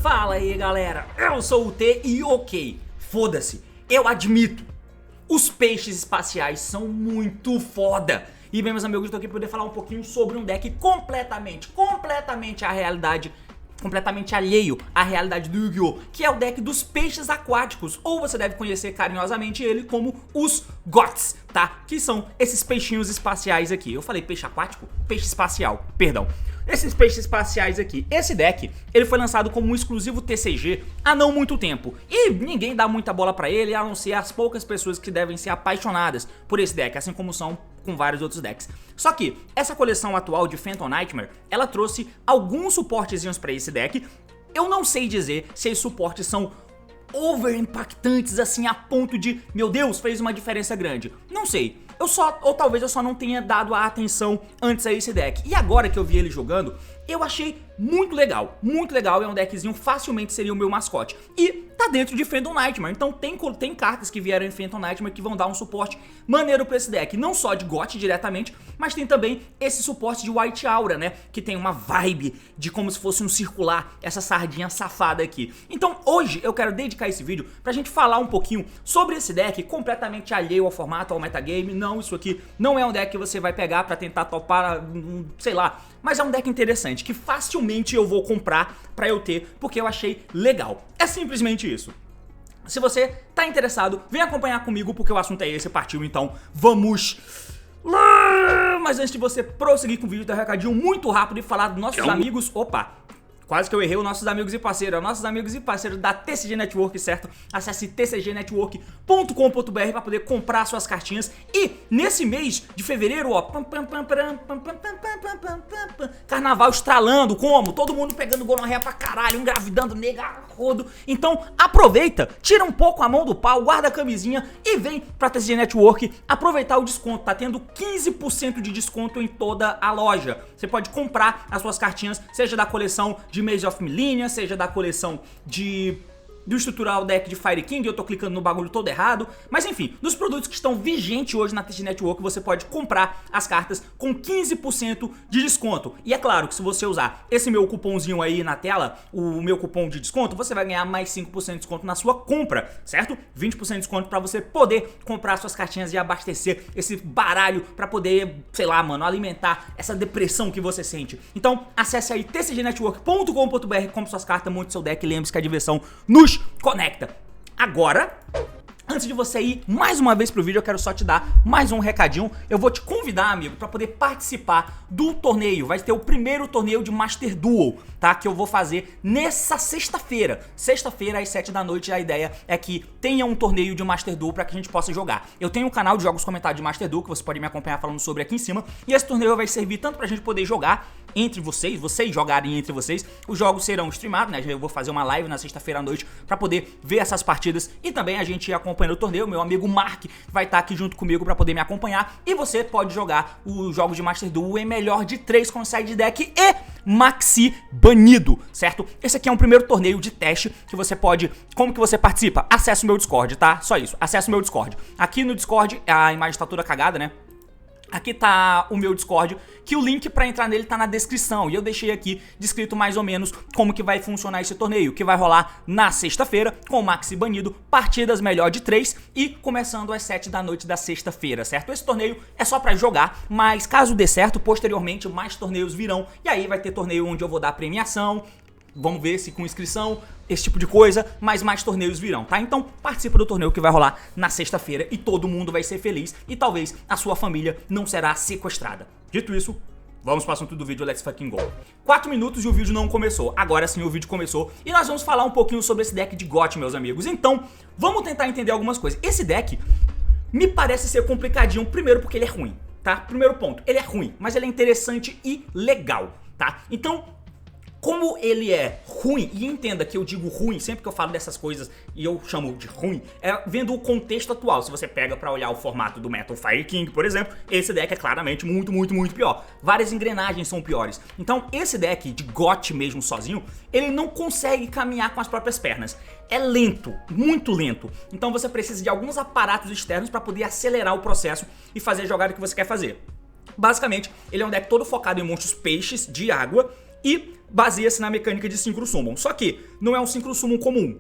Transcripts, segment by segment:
Fala aí galera, eu sou o T e ok, foda-se, eu admito, os peixes espaciais são muito foda. E bem meus amigos, eu tô aqui pra poder falar um pouquinho sobre um deck completamente à realidade, completamente alheio à realidade do Yu-Gi-Oh! Que é o deck dos peixes aquáticos, ou você deve conhecer carinhosamente ele como os GOTS, tá? Que são esses peixinhos espaciais aqui. Eu falei peixe aquático? Peixe espacial, perdão. Esses peixes espaciais aqui. Esse deck, ele foi lançado como um exclusivo TCG há não muito tempo. E ninguém dá muita bola pra ele, a não ser as poucas pessoas que devem ser apaixonadas por esse deck, assim como são com vários outros decks. Só que essa coleção atual de Phantom Nightmare, ela trouxe alguns suportezinhos pra esse deck. Eu não sei dizer se esses suportes são over impactantes assim a ponto de, meu Deus, fez uma diferença grande. Não sei. Ou talvez eu só não tenha dado a atenção antes a esse deck. E agora que eu vi ele jogando, eu achei muito legal, é um deckzinho, facilmente seria o meu mascote. E tá dentro de Phantom Nightmare, então tem cartas que vieram em Phantom Nightmare que vão dar um suporte maneiro pra esse deck. Não só de GOT diretamente, mas tem também esse suporte de White Aura, né? Que tem uma vibe de como se fosse um circular, essa sardinha safada aqui. Então hoje eu quero dedicar esse vídeo pra gente falar um pouquinho sobre esse deck completamente alheio ao formato, ao metagame. Não, isso aqui não é um deck que você vai pegar pra tentar topar, sei lá, mas é um deck interessante que facilmente eu vou comprar pra eu ter, porque eu achei legal. É simplesmente isso. Se você tá interessado, vem acompanhar comigo porque o assunto é esse, partiu, então vamos lá! Mas antes de você prosseguir com o vídeo, tem um recadinho muito rápido e falar dos nossos amigos, quase que eu errei, os nossos amigos e parceiros, da TCG Network, certo? Acesse tcgnetwork.com.br para poder comprar suas cartinhas. E nesse mês de fevereiro, ó, carnaval estralando, como? Todo mundo pegando gonorreia pra caralho, engravidando, nega, rodo. Então aproveita, tira um pouco a mão do pau, guarda a camisinha e vem pra TCG Network aproveitar o desconto. Tá tendo 15% de desconto em toda a loja. Você pode comprar as suas cartinhas, seja da coleção de Maze of Millennia, seja da coleção do estrutural deck de Fire King, eu tô clicando no bagulho todo errado, mas enfim, dos produtos que estão vigentes hoje na TCG Network, você pode comprar as cartas com 15% de desconto. E é claro que se você usar esse meu cupomzinho aí na tela, o meu cupom de desconto, você vai ganhar mais 5% de desconto na sua compra, certo? 20% de desconto pra você poder comprar suas cartinhas e abastecer esse baralho pra poder, sei lá, mano, alimentar essa depressão que você sente. Então, acesse aí tcgnetwork.com.br, compre suas cartas, monte seu deck e lembre-se que a diversão nos conecta. Agora, antes de você ir mais uma vez pro vídeo, eu quero só te dar mais um recadinho. Eu vou te convidar, amigo, pra poder participar do torneio. Vai ter o primeiro torneio de Master Duel, tá? Que eu vou fazer nessa sexta-feira. Sexta-feira às 7 da noite, a ideia é que tenha um torneio de Master Duel pra que a gente possa jogar. Eu tenho um canal de jogos comentados de Master Duel que você pode me acompanhar falando sobre aqui em cima. E esse torneio vai servir tanto pra gente poder jogar entre vocês jogarem entre vocês. Os jogos serão streamados, né? Eu vou fazer uma live na sexta-feira à noite pra poder ver essas partidas e também a gente ir acompanhando o torneio. Meu amigo Mark vai estar aqui junto comigo pra poder me acompanhar e você pode jogar os jogos de Master Duel em melhor de 3 com side deck e Maxi banido, certo? Esse aqui é um primeiro torneio de teste que você pode... Como que você participa? Acesse o meu Discord, tá? Só isso, acesse o meu Discord. Aqui no Discord, a imagem tá toda cagada, né? Aqui tá o meu Discord, que o link pra entrar nele tá na descrição. E eu deixei aqui descrito mais ou menos como que vai funcionar esse torneio, que vai rolar na sexta-feira, com o Maxi banido, partidas melhor de 3 e começando às 7 da noite da sexta-feira, certo? Esse torneio é só pra jogar, mas caso dê certo, posteriormente mais torneios virão. E aí vai ter torneio onde eu vou dar premiação, vamos ver se com inscrição, esse tipo de coisa, mas mais torneios virão, tá? Então participa do torneio que vai rolar na sexta-feira e todo mundo vai ser feliz e talvez a sua família não será sequestrada. Dito isso, vamos para o assunto do vídeo, let's fucking go. 4 minutos e o vídeo não começou, agora sim o vídeo começou e nós vamos falar um pouquinho sobre esse deck de GOT, meus amigos. Então, vamos tentar entender algumas coisas. Esse deck me parece ser complicadinho, primeiro porque ele é ruim, tá? Primeiro ponto, ele é ruim, mas ele é interessante e legal, tá? Então, Como ele é ruim, e entenda que eu digo ruim, sempre que eu falo dessas coisas e eu chamo de ruim, é vendo o contexto atual. Se você pega pra olhar o formato do Metal Fire King, por exemplo, esse deck é claramente muito, muito, muito pior. Várias engrenagens são piores. Então esse deck de GOT mesmo sozinho, ele não consegue caminhar com as próprias pernas. É lento, muito lento. Então você precisa de alguns aparatos externos pra poder acelerar o processo e fazer a jogada que você quer fazer. Basicamente, ele é um deck todo focado em monstros peixes de água e baseia-se na mecânica de Synchro Summon. Só que não é um Synchro Summon comum.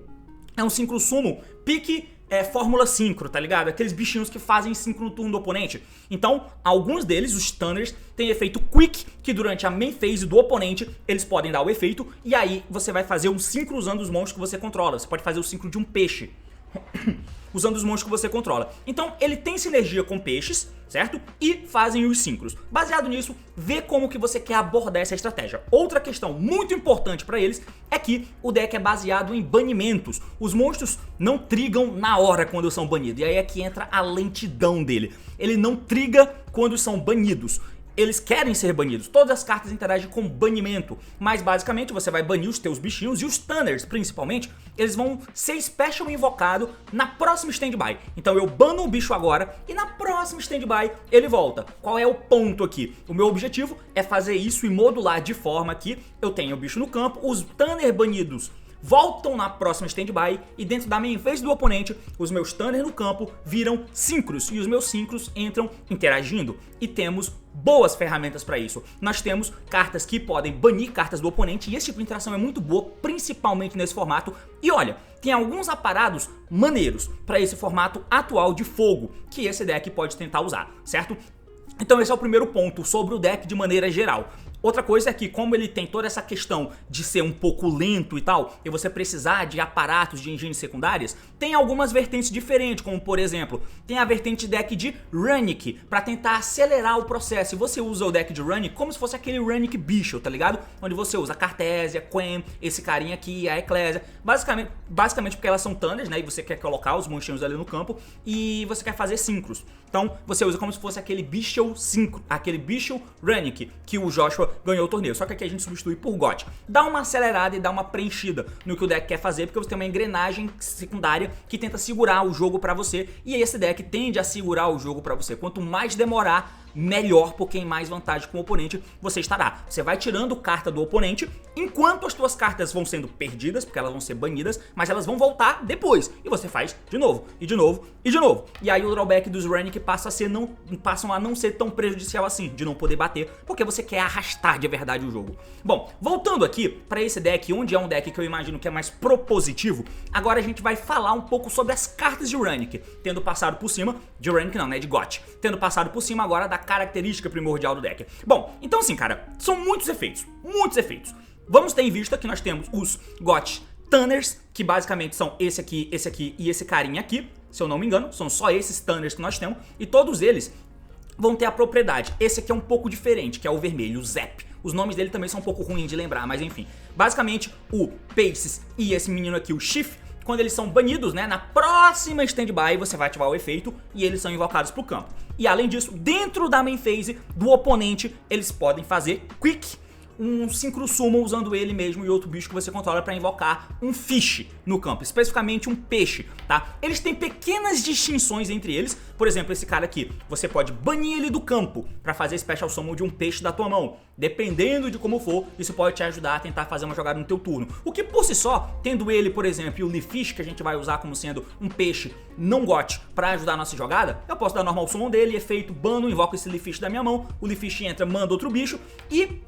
É um Synchro Summon pique Fórmula Synchro, tá ligado? Aqueles bichinhos que fazem Synchro no turno do oponente. Então, alguns deles, os Stunners, têm efeito Quick, que durante a main phase do oponente, eles podem dar o efeito, e aí você vai fazer um Synchro usando os monstros que você controla. Você pode fazer o Synchro de um peixe. Usando os monstros que você controla. Então ele tem sinergia com peixes, certo? E fazem os síncros. Baseado nisso, vê como que você quer abordar essa estratégia. Outra questão muito importante pra eles é que o deck é baseado em banimentos. Os monstros não trigam na hora quando são banidos. E aí é que entra a lentidão dele. Ele não triga quando são banidos. Eles querem ser banidos, todas as cartas interagem com banimento, mas basicamente você vai banir os teus bichinhos e os Stunners, principalmente, eles vão ser special invocado na próxima standby. Então eu bano o bicho agora e na próxima standby ele volta. Qual é o ponto aqui? O meu objetivo é fazer isso e modular de forma que eu tenha o bicho no campo, os Stunner banidos voltam na próxima standby e dentro da main phase do oponente, os meus Stunners no campo viram Synchros e os meus Synchros entram interagindo e temos boas ferramentas para isso. Nós temos cartas que podem banir cartas do oponente e esse tipo de interação é muito boa, principalmente nesse formato. E olha, tem alguns aparados maneiros para esse formato atual de fogo que esse deck pode tentar usar, certo? Então esse é o primeiro ponto sobre o deck de maneira geral. Outra coisa é que, como ele tem toda essa questão de ser um pouco lento e tal, e você precisar de aparatos de engines secundárias, tem algumas vertentes diferentes, como por exemplo, tem a vertente deck de Runic, pra tentar acelerar o processo. E você usa o deck de Runic como se fosse aquele Runic bicho, tá ligado? Onde você usa a Cartesia, Quen, esse carinha aqui, a Eclésia, basicamente porque elas são Thunders, né, e você quer colocar os monstrinhos ali no campo, e você quer fazer Synchros. Então você usa como se fosse aquele bicho Synchro, aquele bicho Runic, que o Joshua ganhou o torneio, só que aqui a gente substitui por GOT. Dá uma acelerada e dá uma preenchida no que o deck quer fazer, porque você tem uma engrenagem secundária que tenta segurar o jogo pra você, e esse deck tende a segurar o jogo pra você. Quanto mais demorar, melhor, porque em mais vantagem com o oponente você estará. Você vai tirando carta do oponente, enquanto as tuas cartas vão sendo perdidas, porque elas vão ser banidas, mas elas vão voltar depois, e você faz de novo, e de novo, e de novo. E aí o drawback dos Runic passam a não ser tão prejudicial assim, de não poder bater, porque você quer arrastar de verdade o jogo. Bom, voltando aqui para esse deck, onde é um deck que eu imagino que é mais propositivo, agora a gente vai falar um pouco sobre as cartas de Runic, tendo passado por cima, de Runic não, né, de GOT, tendo passado por cima agora da característica primordial do deck. Bom, então assim, cara, são muitos efeitos, muitos efeitos. Vamos ter em vista que nós temos os GOT Stunners, que basicamente são esse aqui e esse carinha aqui, se eu não me engano, são só esses Stunners que nós temos, e todos eles vão ter a propriedade. Esse aqui é um pouco diferente, que é o vermelho, o Zap. Os nomes dele também são um pouco ruins de lembrar, mas enfim. Basicamente, o Paces e esse menino aqui, o Shift, quando eles são banidos, né, na próxima standby você vai ativar o efeito e eles são invocados pro campo. E além disso, dentro da main phase do oponente, eles podem fazer Quick, um Synchro Summon usando ele mesmo e outro bicho que você controla para invocar um fish no campo, especificamente um peixe, tá? Eles têm pequenas distinções entre eles, por exemplo, esse cara aqui, você pode banir ele do campo para fazer Special Summon de um peixe da tua mão. Dependendo de como for, isso pode te ajudar a tentar fazer uma jogada no teu turno. O que por si só, tendo ele, por exemplo, e o Leafish, que a gente vai usar como sendo um peixe não GOT para ajudar a nossa jogada, eu posso dar normal summon dele, efeito, bano, invoco esse Leafish da minha mão, o Leafish entra, manda outro bicho e...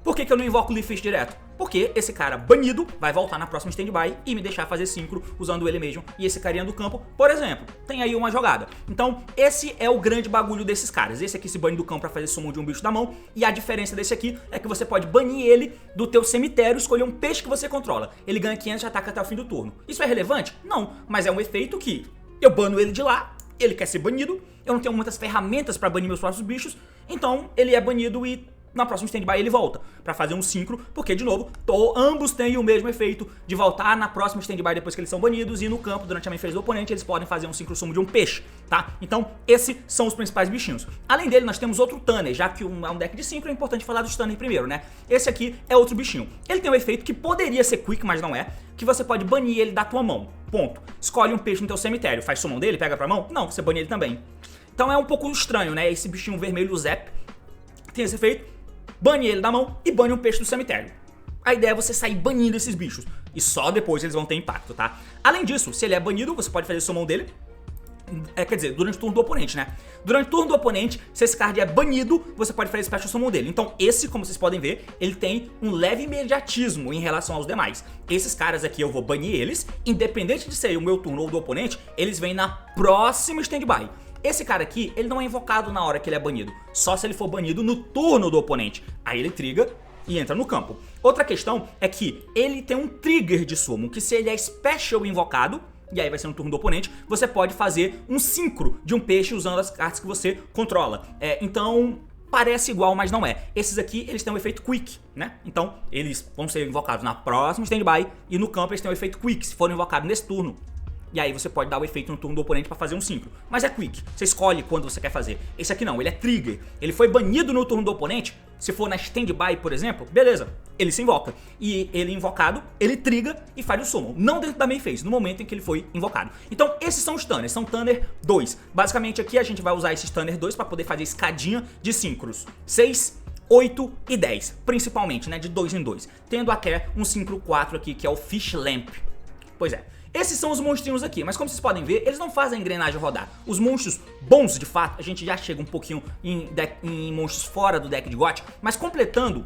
Por que eu não invoco o Leafish direto? Porque esse cara banido vai voltar na próxima standby e me deixar fazer Synchro usando ele mesmo e esse carinha do campo, por exemplo. Tem aí uma jogada. Então esse é o grande bagulho desses caras. Esse aqui se bane do campo pra fazer summon de um bicho da mão, e a diferença desse aqui é que você pode banir ele do teu cemitério, escolher um peixe que você controla. Ele ganha 500 de ataque até o fim do turno. Isso é relevante? Não, mas é um efeito que eu bano ele de lá, ele quer ser banido, eu não tenho muitas ferramentas pra banir meus próprios bichos, então ele é banido e na próxima standby ele volta pra fazer um sincro, porque de novo, ambos têm o mesmo efeito de voltar na próxima standby depois que eles são banidos, e no campo, durante a main phase do oponente, eles podem fazer um sincro sumo de um peixe, tá? Então, esses são os principais bichinhos. Além dele, nós temos outro Tanner, já que é um deck de sincro, é importante falar dos Tanner primeiro, né? Esse aqui é outro bichinho. Ele tem um efeito que poderia ser quick, mas não é, que você pode banir ele da tua mão, ponto. Escolhe um peixe no teu cemitério, faz summon dele, pega pra mão? Não, você bane ele também. Então é um pouco estranho, né? Esse bichinho vermelho, o Zap, tem esse efeito, bane ele da mão e bane um peixe do cemitério. A ideia é você sair banindo esses bichos, e só depois eles vão ter impacto, tá? Além disso, se ele é banido, você pode fazer summon dele, quer dizer, durante o turno do oponente, né? Durante o turno do oponente, se esse card é banido, você pode fazer special summon dele. Então esse, como vocês podem ver, ele tem um leve imediatismo em relação aos demais. Esses caras aqui eu vou banir eles, independente de ser o meu turno ou do oponente, eles vêm na próxima standby. Esse cara aqui, ele não é invocado na hora que ele é banido, só se ele for banido no turno do oponente. Aí ele triga e entra no campo. Outra questão é que ele tem um trigger de summon, que se ele é special invocado, e aí vai ser no turno do oponente, você pode fazer um sincro de um peixe usando as cartas que você controla. Então, parece igual, mas não é. Esses aqui, eles têm um efeito quick, né? Então, eles vão ser invocados na próxima standby, e no campo eles têm um efeito quick, se forem invocados nesse turno. E aí você pode dar o efeito no turno do oponente pra fazer um sincro. Mas é quick, você escolhe quando você quer fazer. Esse aqui não, ele é trigger. Ele foi banido no turno do oponente, se for na standby, por exemplo, beleza, ele se invoca. E ele invocado, ele triga e faz o summon. Não dentro da main phase, no momento em que ele foi invocado. Então esses são os Tanners, são Tanner 2. Basicamente aqui a gente vai usar esses Tanner 2 pra poder fazer escadinha de sincros. 6, 8 e 10, principalmente, né, de 2 em 2. Tendo até um sincro 4 aqui, que é o Fish Lamp. Pois é. Esses são os monstrinhos aqui, mas como vocês podem ver, eles não fazem a engrenagem rodar. Os monstros bons, de fato, a gente já chega um pouquinho em monstros fora do deck de GOT, mas completando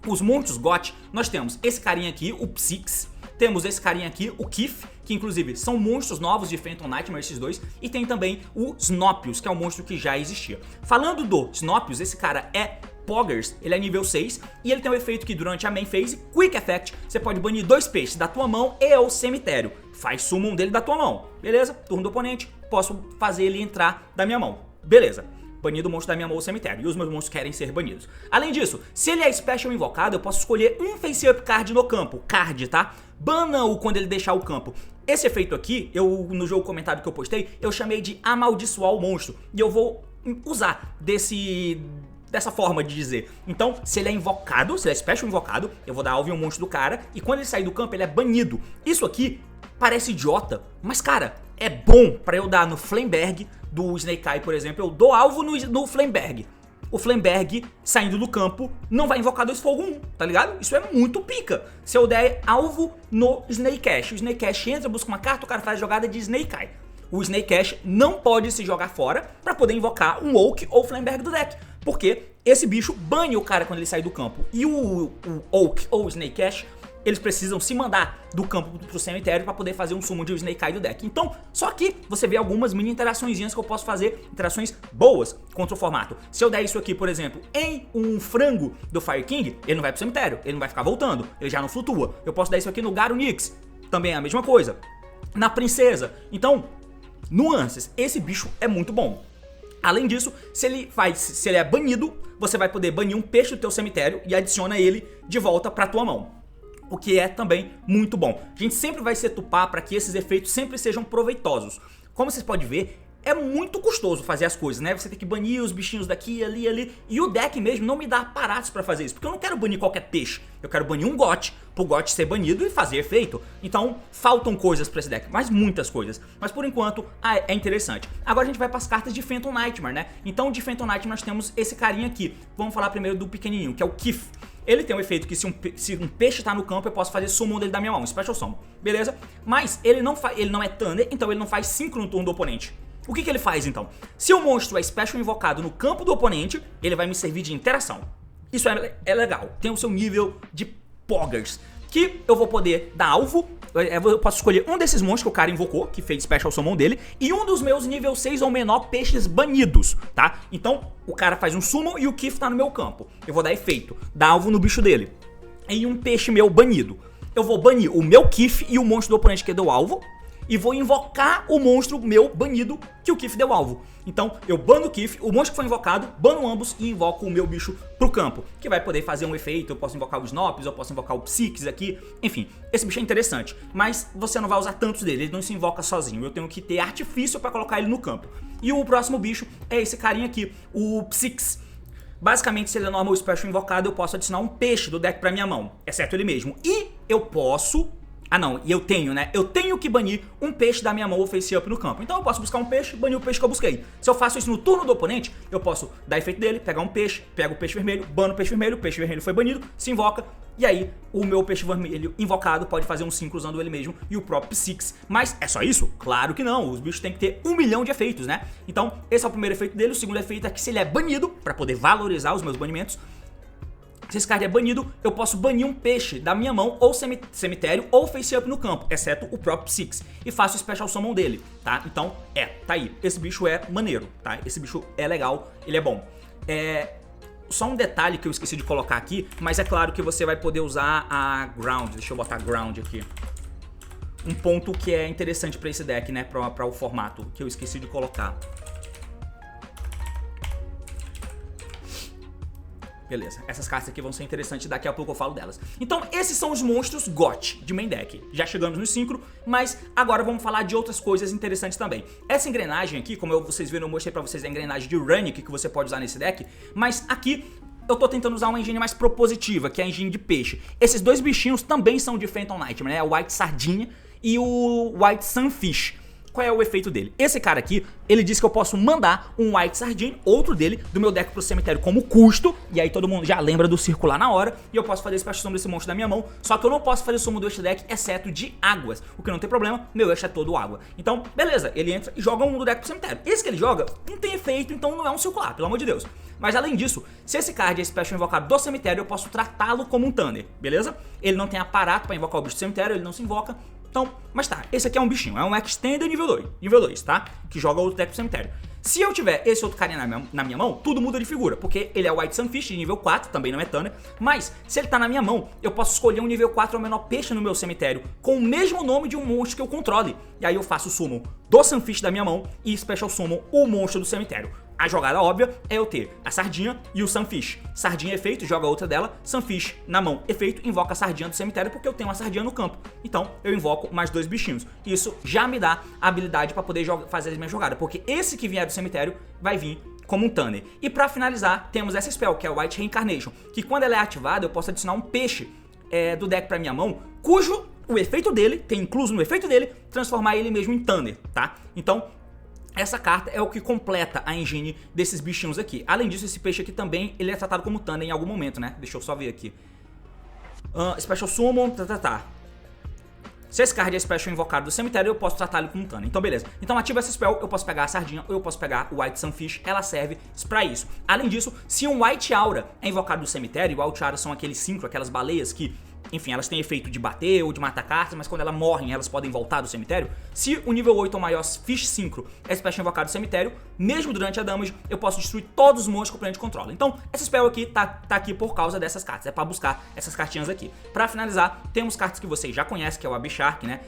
os monstros GOT, nós temos esse carinha aqui, o Psyx, temos esse carinha aqui, o Kif, que inclusive são monstros novos de Phantom Nightmare, esses dois, e tem também o Snopius, que é um monstro que já existia. Falando do Snopius, esse cara é Poggers, ele é nível 6 e ele tem um efeito que durante a main phase, Quick Effect, você pode banir 2 peixes da tua mão e o cemitério. Faz summon dele da tua mão, beleza? Turno do oponente, posso fazer ele entrar da minha mão, beleza? Banido o monstro da minha mão ou cemitério, e os meus monstros querem ser banidos. Além disso, se ele é special invocado, eu posso escolher um face-up card no campo, card, tá? Bana-o quando ele deixar o campo. Esse efeito aqui, no jogo comentário que eu postei, eu chamei de amaldiçoar o monstro, e eu vou usar dessa forma de dizer. Então, se ele é invocado, se ele é special invocado, eu vou dar alvo em um monstro do cara, e quando ele sair do campo, ele é banido. Isso aqui parece idiota, mas cara, é bom pra eu dar no Flamberg do Snake Eye, por exemplo. Eu dou alvo no Flamberg. O Flamberg, saindo do campo, não vai invocar 2 fogo 1, tá ligado? Isso é muito pica. Se eu der alvo no Snake Ash, o Snake Ash entra, busca uma carta, o cara faz a jogada de Snake Eye. O Snake Ash não pode se jogar fora pra poder invocar um Oak ou Flamberg do deck, porque esse bicho bane o cara quando ele sai do campo. E o Oak ou o Snake Ash, eles precisam se mandar do campo pro cemitério para poder fazer um summon de Snake Eye do deck. Então, só que você vê algumas mini interaçõezinhas que eu posso fazer, interações boas contra o formato. Se eu der isso aqui, por exemplo, em um frango do Fire King, ele não vai pro cemitério, ele não vai ficar voltando, ele já não flutua. Eu posso dar isso aqui no Garunix, também é a mesma coisa. Na Princesa. Então, nuances, esse bicho é muito bom. Além disso, se ele é banido, você vai poder banir um peixe do teu cemitério e adiciona ele de volta pra tua mão. O que é também muito bom. A gente sempre vai se tupar para que esses efeitos sempre sejam proveitosos. Como vocês podem ver, é muito custoso fazer as coisas, né? Você tem que banir os bichinhos daqui, ali. E o deck mesmo não me dá aparatos para fazer isso. Porque eu não quero banir qualquer peixe. Eu quero banir um GOT, pro GOT ser banido e fazer efeito. Então, faltam coisas para esse deck. Mas muitas coisas. Mas por enquanto, é interessante. Agora a gente vai para as cartas de Phantom Nightmare, né? Então, de Phantom Nightmare nós temos esse carinha aqui. Vamos falar primeiro do pequenininho, que é o Kif. Ele tem um efeito que se um peixe tá no campo, eu posso fazer summon dele da minha mão, special summon, beleza? Mas ele não é Thunder, então ele não faz sincro no turno do oponente. O que ele faz então? Se o monstro é special invocado no campo do oponente, ele vai me servir de interação. Isso é legal, tem o seu nível de Poggers, que eu vou poder dar alvo. Eu posso escolher um desses monstros que o cara invocou, que fez special summon dele, e um dos meus nível 6 ou menor peixes banidos, tá? Então, o cara faz um summon e o Kif tá no meu campo. Eu vou dar efeito, dar alvo no bicho dele. Em um peixe meu banido, eu vou banir o meu Kif e o monstro do oponente que deu alvo, e vou invocar o monstro meu banido que o Kif deu alvo. Então eu bano o Kif, o monstro que foi invocado, bano ambos e invoco o meu bicho pro campo, que vai poder fazer um efeito. Eu posso invocar o Snops, eu posso invocar o Psyx aqui, enfim, esse bicho é interessante, mas você não vai usar tantos dele, ele não se invoca sozinho, eu tenho que ter artifício pra colocar ele no campo. E o próximo bicho é esse carinha aqui, o Psyx. Basicamente, se ele é normal special invocado, eu posso adicionar um peixe do deck pra minha mão, exceto ele mesmo. E eu posso... Ah não, e eu tenho, né? Eu tenho que banir um peixe da minha mão ou face up no campo. Então eu posso buscar um peixe, banir o peixe que eu busquei. Se eu faço isso no turno do oponente, eu posso dar efeito dele, pegar um peixe, pego o peixe vermelho, bano o peixe vermelho foi banido, se invoca. E aí, o meu peixe vermelho invocado pode fazer um 5 usando ele mesmo e o próprio Psyx. Mas é só isso? Claro que não, os bichos têm que ter 1 milhão de efeitos, né? Então, esse é o primeiro efeito dele. O segundo efeito é que se ele é banido, pra poder valorizar os meus banimentos, se esse card é banido, eu posso banir um peixe da minha mão ou cemitério ou face up no campo, exceto o próprio Psyx, e faço o Special Summon dele, tá? Então, tá aí. Esse bicho é maneiro, tá? Esse bicho é legal, ele é bom. Só um detalhe que eu esqueci de colocar aqui, mas é claro que você vai poder usar a Ground. Deixa eu botar Ground aqui. Um ponto que é interessante pra esse deck, né? Pra o formato, que eu esqueci de colocar. Beleza, essas cartas aqui vão ser interessantes, daqui a pouco eu falo delas. Então esses são os monstros GOT de main deck. Já chegamos no synchro, mas agora vamos falar de outras coisas interessantes também. Essa engrenagem aqui, como vocês viram, eu mostrei pra vocês a engrenagem de Runic que você pode usar nesse deck, mas aqui eu tô tentando usar uma engine mais propositiva, que é a engine de peixe. Esses dois bichinhos também são de Phantom Nightmare, né? O White Sardinha e o White Sunfish. Qual é o efeito dele? Esse cara aqui, ele diz que eu posso mandar um White Sardine, outro dele, do meu deck pro cemitério como custo, e aí todo mundo já lembra do circular na hora, e eu posso fazer Special Summon desse monstro da minha mão, só que eu não posso fazer summon do extra deck, exceto de águas, o que não tem problema, meu extra é todo água. Então, beleza, ele entra e joga um do deck pro cemitério. Esse que ele joga não tem efeito, então não é um circular, pelo amor de Deus. Mas além disso, se esse card é Special invocado do cemitério, eu posso tratá-lo como um Thunder, beleza? Ele não tem aparato pra invocar o bicho do cemitério, ele não se invoca. Então, mas tá, esse aqui é um bichinho, é um Extender nível 2, tá? Que joga outro deck pro cemitério. Se eu tiver esse outro carinha na minha mão, tudo muda de figura, porque ele é o White Sunfish de nível 4, também não é Thunder, mas se ele tá na minha mão, eu posso escolher um nível 4 ou menor peixe no meu cemitério, com o mesmo nome de um monstro que eu controle. E aí eu faço o summon do Sunfish da minha mão e Special Summon o monstro do cemitério. A jogada óbvia é eu ter a Sardinha e o Sunfish. Sardinha efeito, joga outra dela, Sunfish na mão efeito, invoca a Sardinha do cemitério porque eu tenho uma Sardinha no campo. Então eu invoco mais dois bichinhos. Isso já me dá a habilidade para poder fazer a minha jogada, porque esse que vier do cemitério vai vir como um Thunder. E pra finalizar, temos essa spell, que é o White Reincarnation, que quando ela é ativada eu posso adicionar um peixe do deck pra minha mão, cujo o efeito dele, tem incluso no efeito dele, transformar ele mesmo em Thunder, tá? Então essa carta é o que completa a engine desses bichinhos aqui. Além disso, esse peixe aqui também, ele é tratado como Thunder em algum momento, né? Deixa eu só ver aqui. Special Summon, Se esse card é Special invocado do cemitério, eu posso tratar ele como Thunder. Então beleza. Então ativa essa spell, eu posso pegar a Sardinha ou eu posso pegar o White Sunfish, ela serve pra isso. Além disso, se um White Aura é invocado do cemitério, e o White Aura são aqueles 5, aquelas baleias que... Enfim, elas têm efeito de bater ou de matar cartas, mas quando elas morrem, elas podem voltar do cemitério. Se o nível 8 ou maior Fish Synchro é Special invocado do cemitério, mesmo durante a damage, eu posso destruir todos os monstros que o oponente controla. Então, essa spell aqui tá aqui por causa dessas cartas, é pra buscar essas cartinhas aqui. Pra finalizar, temos cartas que vocês já conhecem, que é o Abishark, né?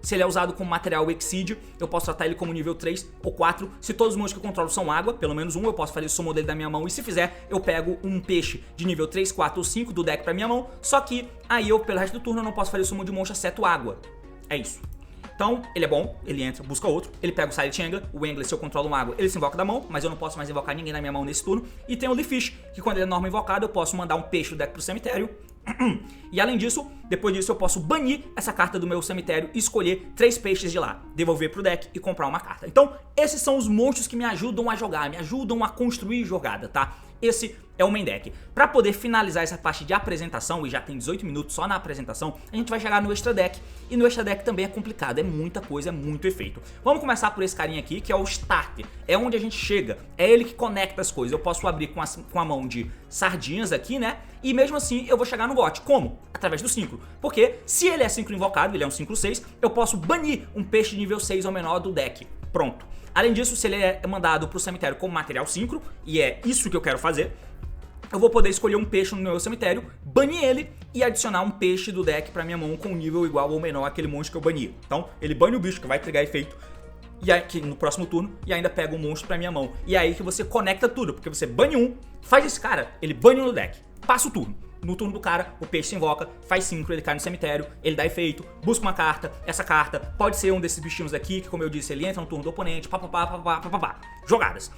Se ele é usado como material Exceed, eu posso tratar ele como nível 3 ou 4. Se todos os monstros que eu controlo são água, pelo menos um, eu posso fazer o summon dele da minha mão. E se fizer, eu pego um peixe de nível 3, 4 ou 5 do deck pra minha mão. Só que aí eu, pelo resto do turno, eu não posso fazer o summon de monstro exceto água. É isso. Então, ele é bom, ele entra, busca outro. Ele pega o Silent Angler, o Angler, se eu controlo uma água, ele se invoca da mão, mas eu não posso mais invocar ninguém na minha mão nesse turno. E tem o Leafish, que quando ele é normal invocado, eu posso mandar um peixe do deck pro cemitério. E além disso, depois disso eu posso banir essa carta do meu cemitério e escolher 3 peixes de lá, devolver pro deck e comprar uma carta. Então, esses são os monstros que me ajudam a jogar, me ajudam a construir jogada, tá? Esse é o main deck. Pra poder finalizar essa parte de apresentação, e já tem 18 minutos só na apresentação, a gente vai chegar no extra deck. E no extra deck também é complicado, é muita coisa, é muito efeito. Vamos começar por esse carinha aqui, que é o Starter. É onde a gente chega, é ele que conecta as coisas. Eu posso abrir com a mão de sardinhas aqui, né? E mesmo assim eu vou chegar no GOT. Como? Através do Synchro. Porque se ele é Synchro invocado, ele é um Synchro 6, eu posso banir um peixe de nível 6 ou menor do deck. Pronto. Além disso, se ele é mandado pro cemitério como material Synchro, e é isso que eu quero fazer, eu vou poder escolher um peixe no meu cemitério, banir ele e adicionar um peixe do deck pra minha mão com nível igual ou menor àquele monstro que eu bani. Então, ele bane o bicho que vai trigar efeito e aqui no próximo turno e ainda pega um monstro pra minha mão. E é aí que você conecta tudo, porque você bane um, faz esse cara, ele bane um no deck, passa o turno. No turno do cara, o peixe se invoca, faz synchro, ele cai no cemitério, ele dá efeito, busca uma carta, essa carta pode ser um desses bichinhos aqui, que como eu disse, ele entra no turno do oponente, papapá. Jogadas.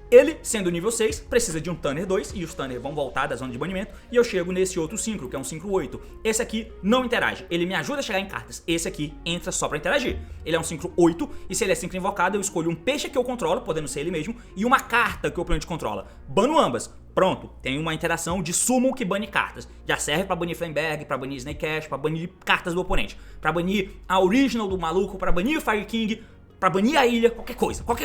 Ele, sendo nível 6, precisa de um Tanner 2 e os Tanner vão voltar da zona de banimento e eu chego nesse outro synchro, que é um synchro 8. Esse aqui não interage, ele me ajuda a chegar em cartas. Esse aqui entra só pra interagir. Ele é um synchro 8 e se ele é synchro invocado, eu escolho um peixe que eu controlo, podendo ser ele mesmo, e uma carta que o oponente controla. Bano ambas. Pronto, tem uma interação de summon que bane cartas. Já serve pra banir Flameberg, pra banir Snake Ash, pra banir cartas do oponente, pra banir a original do maluco, pra banir o Fire King, pra banir a ilha, qualquer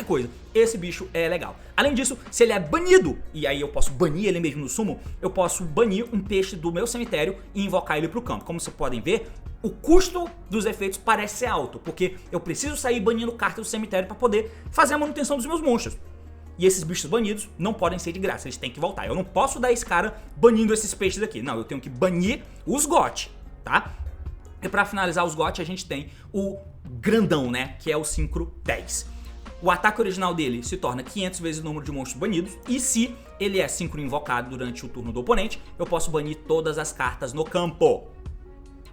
coisa. Esse bicho é legal. Além disso, se ele é banido, e aí eu posso banir ele mesmo no summon, eu posso banir um peixe do meu cemitério e invocar ele pro campo. Como vocês podem ver, o custo dos efeitos parece ser alto, porque eu preciso sair banindo cartas do cemitério pra poder fazer a manutenção dos meus monstros. E esses bichos banidos não podem ser de graça, eles têm que voltar. Eu não posso dar esse cara banindo esses peixes aqui. Não, eu tenho que banir os GOT, tá? E pra finalizar os GOT a gente tem o grandão, né? Que é o synchro 10. O ataque original dele se torna 500 vezes o número de monstros banidos. E se ele é synchro invocado durante o turno do oponente, eu posso banir todas as cartas no campo.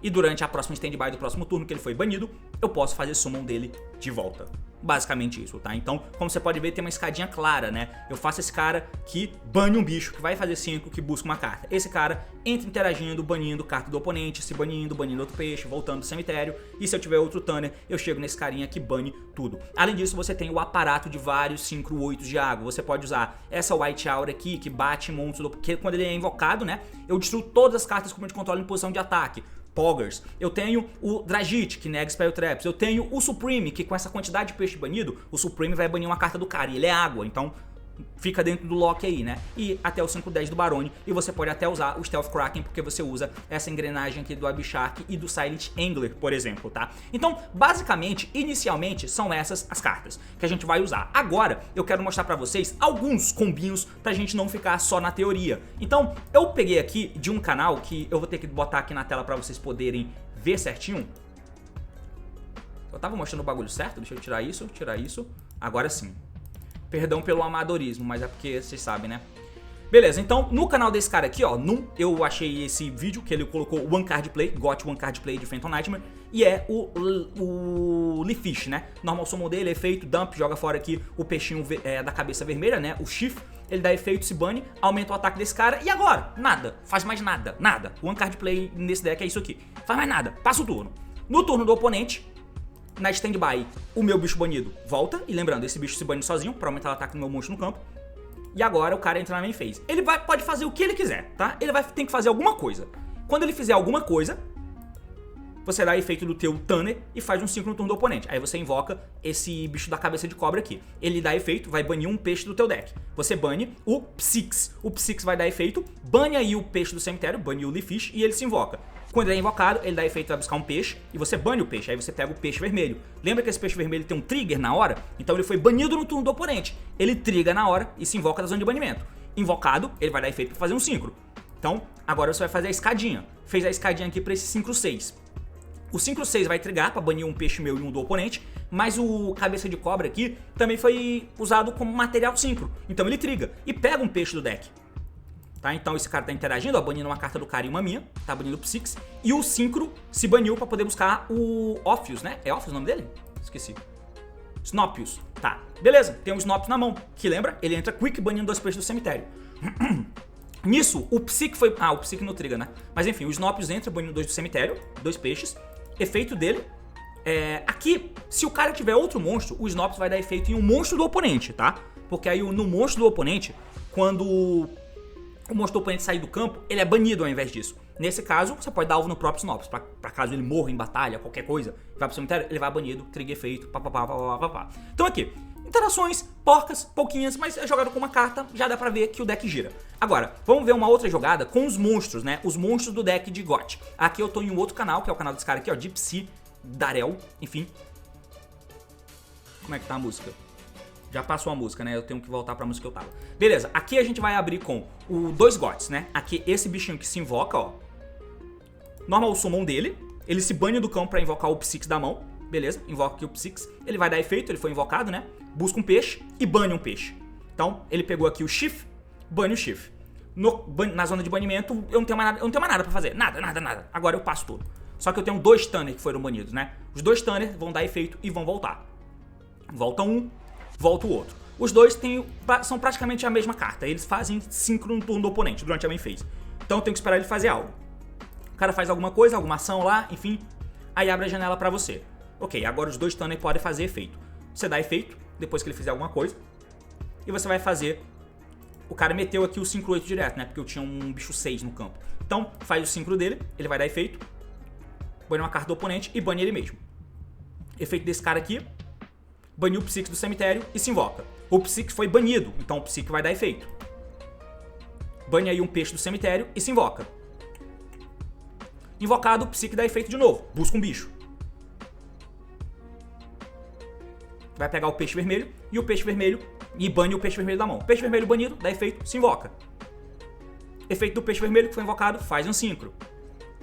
E durante a próxima stand-by do próximo turno que ele foi banido, eu posso fazer summon dele de volta. Basicamente isso, tá? Então, como você pode ver, tem uma escadinha clara, né? Eu faço esse cara que bane um bicho, que vai fazer 5, que busca uma carta. Esse cara entra interagindo, banindo carta do oponente, se banindo outro peixe, voltando do cemitério. E se eu tiver outro Tanner, eu chego nesse carinha que bane tudo. Além disso, você tem o aparato de vários synchro 8 de água. Você pode usar essa White Aura aqui, que bate monstros, porque quando ele é invocado, né? Eu destruo todas as cartas como de controle em posição de ataque. Poggers. Eu tenho o Dragite, que nega Spell Traps. Eu tenho o Supreme, que com essa quantidade de peixe banido, o Supreme vai banir uma carta do cara. E ele é água, então fica dentro do lock aí, né? E até o 5/10 do Barone. E você pode até usar o Stealth Kraken, porque você usa essa engrenagem aqui do Abishark e do Silent Angler, por exemplo, tá? Então, basicamente, inicialmente, são essas as cartas que a gente vai usar. Agora, eu quero mostrar pra vocês alguns combinhos pra gente não ficar só na teoria. Então, eu peguei aqui de um canal que eu vou ter que botar aqui na tela pra vocês poderem ver certinho. Eu tava mostrando o bagulho certo? Deixa eu tirar isso. Agora sim. Perdão pelo amadorismo, mas é porque vocês sabem, né? Beleza, então no canal desse cara aqui, ó, eu achei esse vídeo que ele colocou One Card Play, GOT One Card Play de Phantom Nightmare, e é o Leafish, né? Normal summon dele, efeito, dump, joga fora aqui o peixinho da cabeça vermelha, né? O Chief, ele dá efeito, se bane, aumenta o ataque desse cara, e agora? Nada, faz mais nada. One Card Play nesse deck é isso aqui, faz mais nada, passa o turno. No turno do oponente, na stand-by, o meu bicho banido volta. E lembrando, esse bicho se bane sozinho pra aumentar o ataque do meu monstro no campo. E agora o cara entra na main phase. Ele pode fazer o que ele quiser, tá? Ele tem que fazer alguma coisa. Quando ele fizer alguma coisa, você dá efeito do teu Tanner e faz um 5 no turno do oponente. Aí você invoca esse bicho da cabeça de cobra aqui. Ele dá efeito, vai banir um peixe do teu deck. Você bane o Psyx. O Psyx vai dar efeito, bane aí o peixe do cemitério, bane o Leafish e ele se invoca. Quando ele é invocado, ele dá efeito, vai buscar um peixe e você bane o peixe, aí você pega o peixe vermelho. Lembra que esse peixe vermelho tem um trigger na hora? Então ele foi banido no turno do oponente. Ele triga na hora e se invoca da zona de banimento. Invocado, ele vai dar efeito para fazer um synchro. Então, agora você vai fazer a escadinha. Fez a escadinha aqui para esse synchro 6. O synchro 6 vai trigar para banir um peixe meu e um do oponente, mas o cabeça de cobra aqui também foi usado como material synchro. Então ele triga e pega um peixe do deck. Tá, então esse cara tá interagindo, ó, banindo uma carta do cara e uma minha, tá banindo o Psyx. E o Synchro se baniu pra poder buscar o Ophius, né? É Ophius o nome dele? Esqueci. Snopius, tá. Beleza, tem o Snopius na mão, que lembra? Ele entra quick banindo 2 peixes do cemitério. Nisso, o Psyx foi... Ah, o Psyx no trigger, né? Mas enfim, o Snopius entra banindo 2 do cemitério, 2 peixes. Efeito dele... aqui, se o cara tiver outro monstro, o Snopius vai dar efeito em um monstro do oponente, tá? Porque aí no monstro do oponente, quando... o monstro do oponente sair do campo, ele é banido ao invés disso. Nesse caso, você pode dar alvo no próprio Snopius, pra caso ele morra em batalha, qualquer coisa, vai pro cemitério, ele vai banido, trigger efeito, papapá. Então aqui, interações, porcas, pouquinhas, mas é jogado com uma carta, já dá pra ver que o deck gira. Agora, vamos ver uma outra jogada com os monstros, né? Os monstros do deck de GOT. Aqui eu tô em um outro canal, que é o canal desse cara aqui, ó, Gypsy Darel, enfim. Como é que tá a música? Já passou a música, né? Eu tenho que voltar pra música que eu tava. Beleza, aqui a gente vai abrir com o 2 Gods, né? Aqui esse bichinho que se invoca, ó. Normal Summon dele. Ele se bane do campo pra invocar o Psyx da mão. Beleza, invoca aqui o Psyx. Ele vai dar efeito, ele foi invocado, né? Busca um peixe e bane um peixe. Então, ele pegou aqui o Chief, bane o Chief. Na zona de banimento, eu não tenho mais nada pra fazer. Nada. Agora eu passo tudo. Só que eu tenho 2 Tanner que foram banidos, né? Os 2 Tanner vão dar efeito e vão voltar. Volta um, volta o outro. Os dois são praticamente a mesma carta. Eles fazem síncrono no turno do oponente, durante a main phase. Então eu tenho que esperar ele fazer algo. O cara faz alguma coisa, alguma ação lá, enfim. Aí abre a janela pra você. Ok, agora os 2 Tanner podem fazer efeito. Você dá efeito, depois que ele fizer alguma coisa. E você vai fazer... O cara meteu aqui o Synchro 8 direto, né? Porque eu tinha um bicho 6 no campo. Então, faz o Synchro dele, ele vai dar efeito. Bane uma carta do oponente e bane ele mesmo. Efeito desse cara aqui. Bane o Psyx do cemitério e se invoca. O Psyx foi banido, então o Psyx vai dar efeito. Bane aí um peixe do cemitério e se invoca. Invocado, o Psyx dá efeito de novo. Busca um bicho. Vai pegar o peixe vermelho e o peixe vermelho e bane o peixe vermelho da mão. Peixe vermelho banido, dá efeito, se invoca. Efeito do peixe vermelho que foi invocado, faz um Synchro.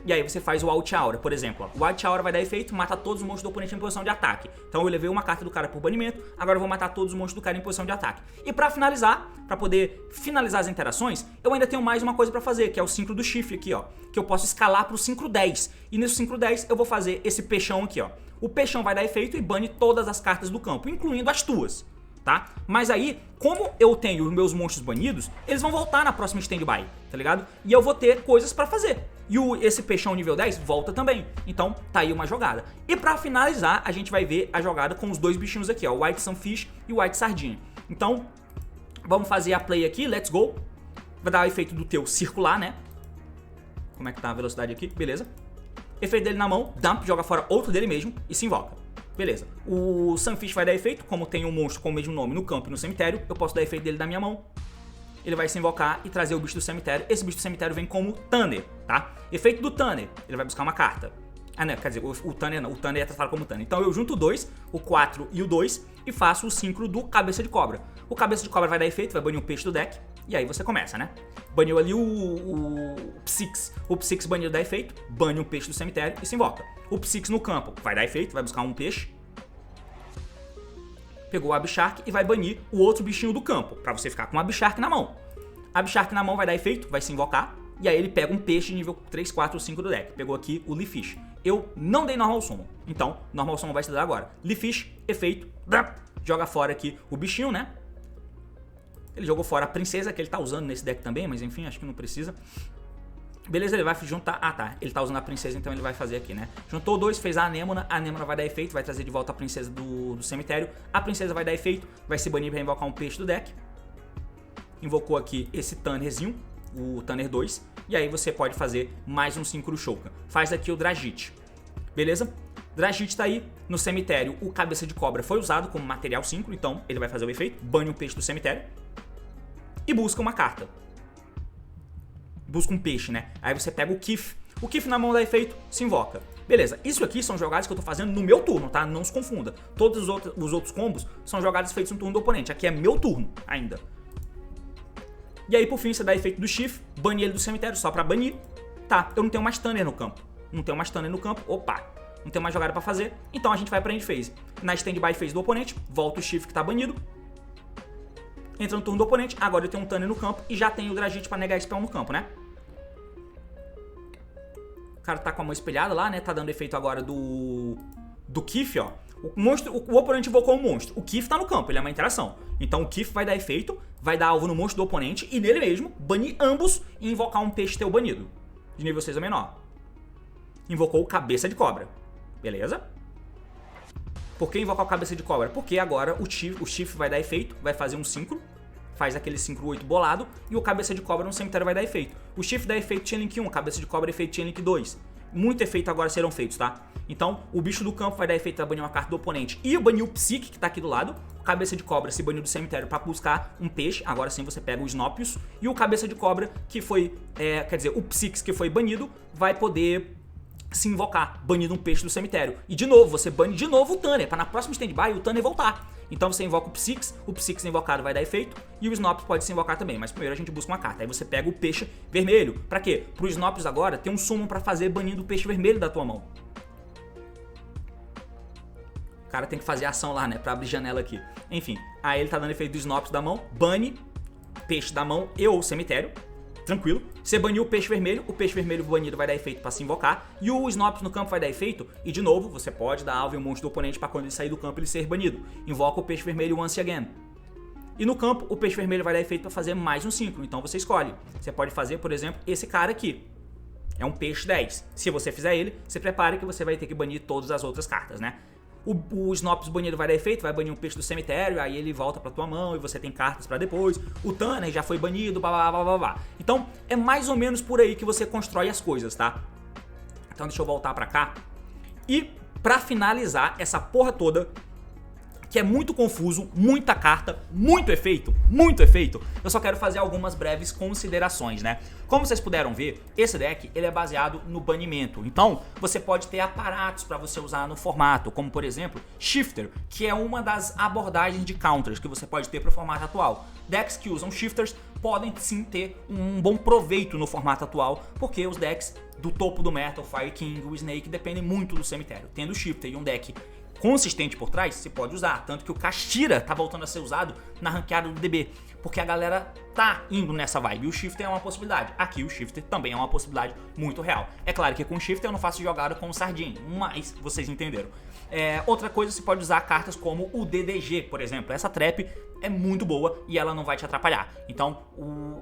E aí você faz o Out Aura, por exemplo. Ó. O Out Aura vai dar efeito, mata todos os monstros do oponente em posição de ataque. Então eu levei uma carta do cara por banimento, agora eu vou matar todos os monstros do cara em posição de ataque. E pra finalizar, pra poder finalizar as interações, eu ainda tenho mais uma coisa pra fazer, que é o Synchro do chifre aqui, ó. Que eu posso escalar pro Synchro 10. E nesse Synchro 10 eu vou fazer esse peixão aqui, ó. O peixão vai dar efeito e bane todas as cartas do campo, incluindo as tuas. Tá? Mas aí, como eu tenho os meus monstros banidos, eles vão voltar na próxima standby, tá ligado? E eu vou ter coisas pra fazer. E esse peixão nível 10 volta também. Então, tá aí uma jogada. E pra finalizar, a gente vai ver a jogada com os 2 bichinhos aqui, ó. O White Sunfish e o White Sardinha. Então, vamos fazer a play aqui, let's go. Vai dar o efeito do teu circular, né? Como é que tá a velocidade aqui? Beleza. Efeito dele na mão, dump, joga fora outro dele mesmo e se invoca. Beleza, o Sunfish vai dar efeito, como tem um monstro com o mesmo nome no campo e no cemitério, eu posso dar efeito dele da minha mão. Ele vai se invocar e trazer o bicho do cemitério. Esse bicho do cemitério vem como Tanner, tá? Efeito do Tanner, ele vai buscar uma carta. Ah, não, quer dizer, o Tanner não, o Tanner é tratado como Tanner. Então eu junto 2, o 4 e o 2 e faço o Synchro do Cabeça de Cobra. O Cabeça de Cobra vai dar efeito, vai banir um peixe do deck. E aí você começa, né? Baniu ali o Psyx. O Psyx baniu dá efeito, bane um peixe do cemitério e se invoca. O Psyx no campo vai dar efeito, vai buscar um peixe. Pegou o Abshark e vai banir o outro bichinho do campo, pra você ficar com o Abshark na mão. Abshark na mão vai dar efeito, vai se invocar. E aí ele pega um peixe nível 3, 4 ou 5 do deck. Pegou aqui o Leafish. Eu não dei Normal Summon, então Normal Summon vai se dar agora. Leafish, efeito, joga fora aqui o bichinho, né? Ele jogou fora a princesa que ele tá usando nesse deck também, mas enfim, acho que não precisa. Beleza, ele vai juntar... Ah, tá. Ele tá usando a princesa, então ele vai fazer aqui, né? Juntou 2, fez a Anêmona vai dar efeito, vai trazer de volta a princesa do cemitério. A princesa vai dar efeito, vai se banir pra invocar um peixe do deck. Invocou aqui esse Tannerzinho, o Tanner 2. E aí você pode fazer mais um Synchro Shoukan. Faz aqui o Dragite. Beleza? Dragite tá aí no cemitério. O Cabeça de Cobra foi usado como material Synchro, então ele vai fazer o efeito. Bane um peixe do cemitério. E busca uma carta. Busca um peixe, né? Aí você pega o Kif. O Kif na mão dá efeito, se invoca. Beleza, isso aqui são jogadas que eu tô fazendo no meu turno, tá? Não se confunda. Todos os outros combos são jogadas feitas no turno do oponente. Aqui é meu turno ainda. E aí, por fim, você dá efeito do Chief, bane ele do cemitério só pra banir. Tá, eu não tenho mais Tanner no campo. Não tenho mais Tanner no campo. Opa, não tenho mais jogada pra fazer. Então a gente vai pra end phase. Na standby phase do oponente, volta o Chief que tá banido. Entra no turno do oponente, agora eu tenho um Tanner no campo e já tenho o Dragite pra negar spell no campo, né? O cara tá com a mão espelhada lá, né? Tá dando efeito agora do Kif, ó. O oponente invocou um monstro. O Kif tá no campo, ele é uma interação. Então o Kif vai dar efeito, vai dar alvo no monstro do oponente e nele mesmo, banir ambos e invocar um peixe teu banido. De nível 6 ou menor. Invocou o Cabeça de Cobra. Beleza? Por que invocar o Cabeça de Cobra? Porque agora o Chief vai dar efeito, vai fazer um Synchro, faz aquele Synchro 8 bolado, e o Cabeça de Cobra no cemitério vai dar efeito. O Chief dá efeito Chain Link 1, Cabeça de Cobra efeito Chain Link 2. Muito efeito agora serão feitos, tá? Então, o bicho do campo vai dar efeito pra banir uma carta do oponente e banir o Psyche, que tá aqui do lado. O Cabeça de Cobra se baniu do cemitério pra buscar um peixe, agora sim você pega o Snopius. E o Cabeça de Cobra, que foi, quer dizer, o Psyche que foi banido, vai poder se invocar, banindo um peixe do cemitério. E de novo, você bane de novo o Tanner, pra na próxima standby o Tanner voltar. Então você invoca o Psyx invocado vai dar efeito e o Snops pode se invocar também, mas primeiro a gente busca uma carta. Aí você pega o peixe vermelho. Pra quê? Pro Snops agora tem um summon pra fazer banindo o peixe vermelho da tua mão. O cara tem que fazer ação lá, né, pra abrir janela aqui. Enfim, aí ele tá dando efeito do Snops da mão, bane peixe da mão e ou cemitério. Tranquilo. Você baniu o peixe vermelho banido vai dar efeito pra se invocar. E o Snops no campo vai dar efeito. E de novo, você pode dar alvo em um monte do oponente pra quando ele sair do campo ele ser banido. Invoca o peixe vermelho once again. E no campo, o peixe vermelho vai dar efeito pra fazer mais um ciclo. Então você escolhe. Você pode fazer, por exemplo, esse cara aqui. É um peixe 10. Se você fizer ele, você prepara que você vai ter que banir todas as outras cartas, né? O Snops banido vai dar efeito, vai banir um peixe do cemitério, aí ele volta pra tua mão e você tem cartas pra depois. O Tanner já foi banido, blá blá blá blá blá. Então é mais ou menos por aí que você constrói as coisas, tá? Então deixa eu voltar pra cá. E pra finalizar essa porra toda, que é muito confuso, muita carta, muito efeito, eu só quero fazer algumas breves considerações, né? Como vocês puderam ver, esse deck ele é baseado no banimento, então você pode ter aparatos para você usar no formato, como por exemplo, Shifter, que é uma das abordagens de counters que você pode ter para o formato atual. Decks que usam Shifters podem sim ter um bom proveito no formato atual, porque os decks do topo do meta, o Fire King, o Snake, dependem muito do cemitério. Tendo Shifter e um deck consistente por trás, você pode usar. Tanto que o Kastira tá voltando a ser usado na ranqueada do DB, porque a galera tá indo nessa vibe. E o Shifter é uma possibilidade. Aqui o Shifter também é uma possibilidade muito real. É claro que com o Shifter eu não faço jogada com o Sardine, mas vocês entenderam. Outra coisa, você pode usar cartas como o DDG, por exemplo. Essa trap é muito boa e ela não vai te atrapalhar. Então,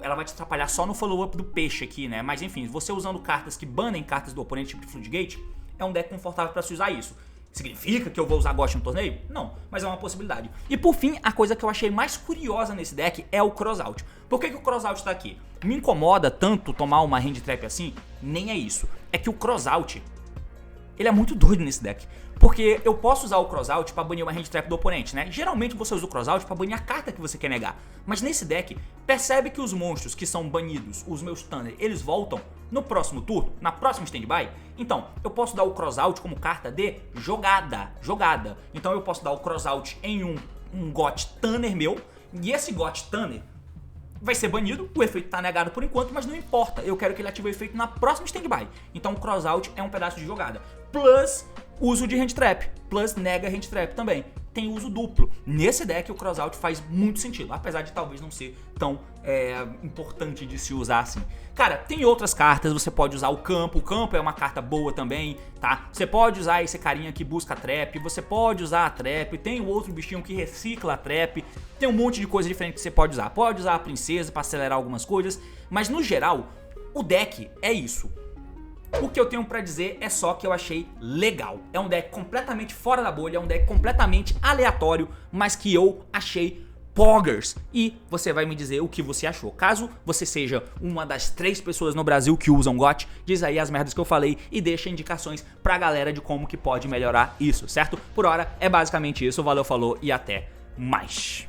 ela vai te atrapalhar só no follow-up do peixe aqui, né? Mas enfim, você usando cartas que banem cartas do oponente, tipo de Floodgate, é um deck confortável pra se usar isso. Significa que eu vou usar Ghost no torneio? Não, mas é uma possibilidade. E por fim, a coisa que eu achei mais curiosa nesse deck é o Crossout. Por que o Crossout tá aqui? Me incomoda tanto tomar uma hand trap assim? Nem é isso. É que o Crossout, ele é muito doido nesse deck. Porque eu posso usar o Crossout pra banir uma hand trap do oponente, né? Geralmente você usa o Crossout pra banir a carta que você quer negar. Mas nesse deck, percebe que os monstros que são banidos, os meus Thunder, eles voltam no próximo turno, na próxima standby. Então, eu posso dar o Crossout como carta de jogada. Então eu posso dar o Crossout em um Got Tanner meu, e esse Got Tanner vai ser banido, o efeito tá negado por enquanto, mas não importa, eu quero que ele ative o efeito na próxima standby. Então o Crossout é um pedaço de jogada, plus uso de hand trap, plus nega hand trap também. Tem uso duplo. Nesse deck o Crossout faz muito sentido, apesar de talvez não ser tão importante de se usar assim. Cara, tem outras cartas, você pode usar o campo é uma carta boa também, tá? Você pode usar esse carinha que busca a trap, você pode usar a trap, tem o outro bichinho que recicla a trap, tem um monte de coisa diferente que você pode usar. Pode usar a princesa pra acelerar algumas coisas, mas no geral, o deck é isso. O que eu tenho pra dizer é só que eu achei legal. É um deck completamente fora da bolha, é um deck completamente aleatório, mas que eu achei poggers. E você vai me dizer o que você achou. Caso você seja uma das 3 pessoas no Brasil que usam GOT, diz aí as merdas que eu falei e deixa indicações pra galera de como que pode melhorar isso, certo? Por hora é basicamente isso, valeu, falou e até mais.